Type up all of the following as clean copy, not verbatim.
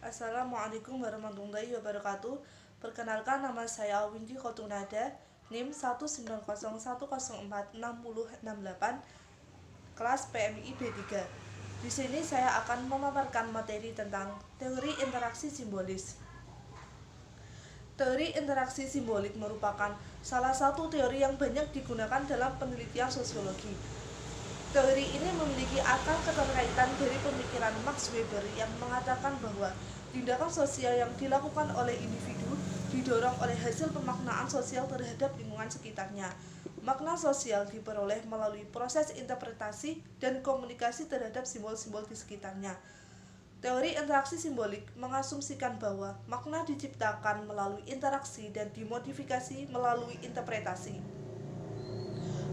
Assalamualaikum warahmatullahi wabarakatuh. Perkenalkan, nama saya Windy Khotunada, NIM 19010460668, kelas PMI B3. Di sini saya akan memaparkan materi tentang teori interaksi simbolis. Teori interaksi simbolik merupakan salah satu teori yang banyak digunakan dalam penelitian sosiologi. Teori ini memiliki akar keterkaitan dari pemikiran Max Weber yang mengatakan bahwa tindakan sosial yang dilakukan oleh individu didorong oleh hasil pemaknaan sosial terhadap lingkungan sekitarnya. Makna sosial diperoleh melalui proses interpretasi dan komunikasi terhadap simbol-simbol di sekitarnya. Teori interaksi simbolik mengasumsikan bahwa makna diciptakan melalui interaksi dan dimodifikasi melalui interpretasi.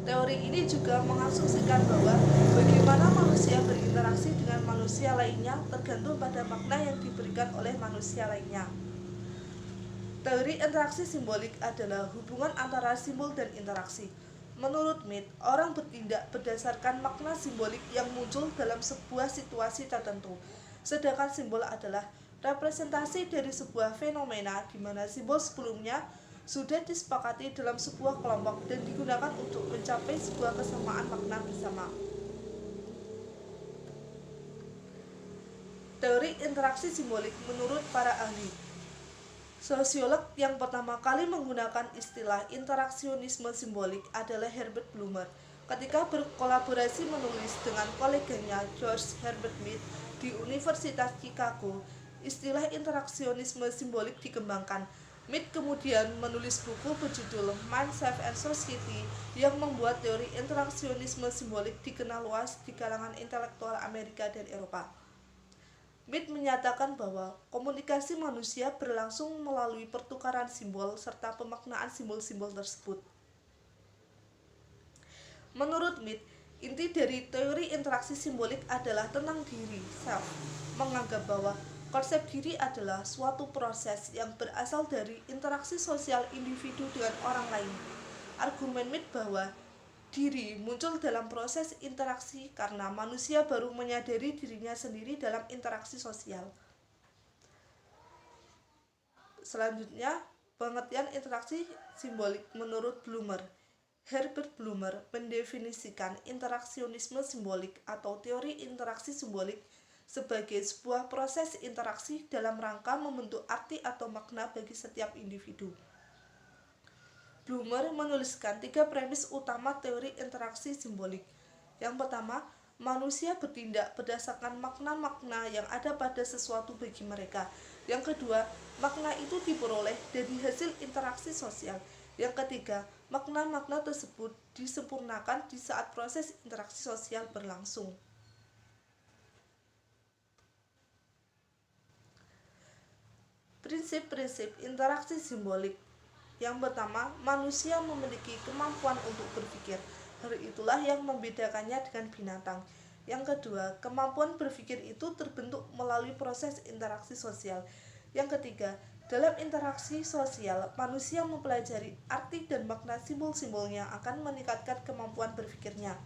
Teori ini juga mengasumsikan bahwa bagaimana manusia berinteraksi dengan manusia lainnya tergantung pada makna yang diberikan oleh manusia lainnya. Teori interaksi simbolik adalah hubungan antara simbol dan interaksi. Menurut Mead, orang bertindak berdasarkan makna simbolik yang muncul dalam sebuah situasi tertentu, sedangkan simbol adalah representasi dari sebuah fenomena di mana simbol sebelumnya sudah disepakati dalam sebuah kelompok dan digunakan untuk mencapai sebuah kesamaan makna bersama. Teori interaksi simbolik menurut para ahli. Sosiolog yang pertama kali menggunakan istilah interaksionisme simbolik adalah Herbert Blumer. Ketika berkolaborasi menulis dengan koleganya George Herbert Mead di Universitas Chicago, istilah interaksionisme simbolik dikembangkan. Mead kemudian menulis buku berjudul Mind, Self, and Society yang membuat teori interaksionisme simbolik dikenal luas di kalangan intelektual Amerika dan Eropa. Mead menyatakan bahwa komunikasi manusia berlangsung melalui pertukaran simbol serta pemaknaan simbol-simbol tersebut. Menurut Mead, inti dari teori interaksi simbolik adalah tentang diri, self, menganggap bahwa konsep diri adalah suatu proses yang berasal dari interaksi sosial individu dengan orang lain. Argumen Mead bahwa diri muncul dalam proses interaksi karena manusia baru menyadari dirinya sendiri dalam interaksi sosial. Selanjutnya, pengertian interaksi simbolik menurut Blumer. Herbert Blumer mendefinisikan interaksionisme simbolik atau teori interaksi simbolik sebagai sebuah proses interaksi dalam rangka membentuk arti atau makna bagi setiap individu. Blumer menuliskan 3 premis utama teori interaksi simbolik. Yang pertama, manusia bertindak berdasarkan makna-makna yang ada pada sesuatu bagi mereka. Yang kedua, makna itu diperoleh dari hasil interaksi sosial. Yang ketiga, makna-makna tersebut disempurnakan di saat proses interaksi sosial berlangsung. Prinsip-prinsip interaksi simbolik. Yang pertama, manusia memiliki kemampuan untuk berpikir. Hal itulah yang membedakannya dengan binatang. Yang kedua, kemampuan berpikir itu terbentuk melalui proses interaksi sosial. Yang ketiga, dalam interaksi sosial, manusia mempelajari arti dan makna simbol-simbol yang akan meningkatkan kemampuan berpikirnya.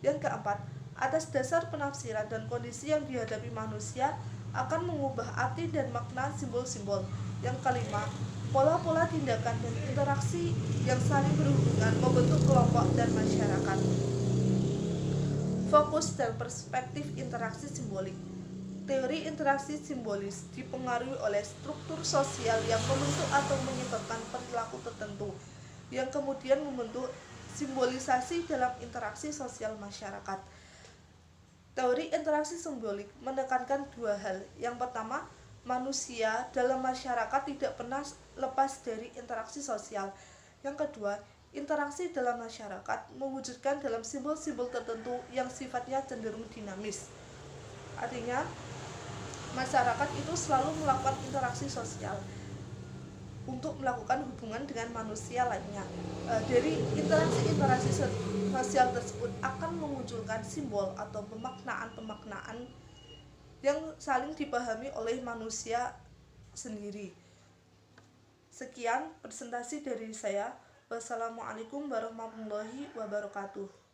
Yang keempat, atas dasar penafsiran dan kondisi yang dihadapi manusia akan mengubah arti dan makna simbol-simbol. Yang kelima, pola-pola tindakan dan interaksi yang saling berhubungan membentuk kelompok dan masyarakat. Fokus dan perspektif interaksi simbolik. Teori interaksi simbolis dipengaruhi oleh struktur sosial yang membentuk atau menyebabkan perilaku tertentu, yang kemudian membentuk simbolisasi dalam interaksi sosial masyarakat. Teori interaksi simbolik menekankan 2 hal. Yang pertama, manusia dalam masyarakat tidak pernah lepas dari interaksi sosial. Yang kedua, interaksi dalam masyarakat mewujudkan dalam simbol-simbol tertentu yang sifatnya cenderung dinamis. Artinya, masyarakat itu selalu melakukan interaksi sosial untuk melakukan hubungan dengan manusia lainnya. Dari interaksi-interaksi sosial tersebut akan memunculkan simbol atau pemaknaan-pemaknaan yang saling dipahami oleh manusia sendiri. Sekian presentasi dari saya. Wassalamualaikum warahmatullahi wabarakatuh.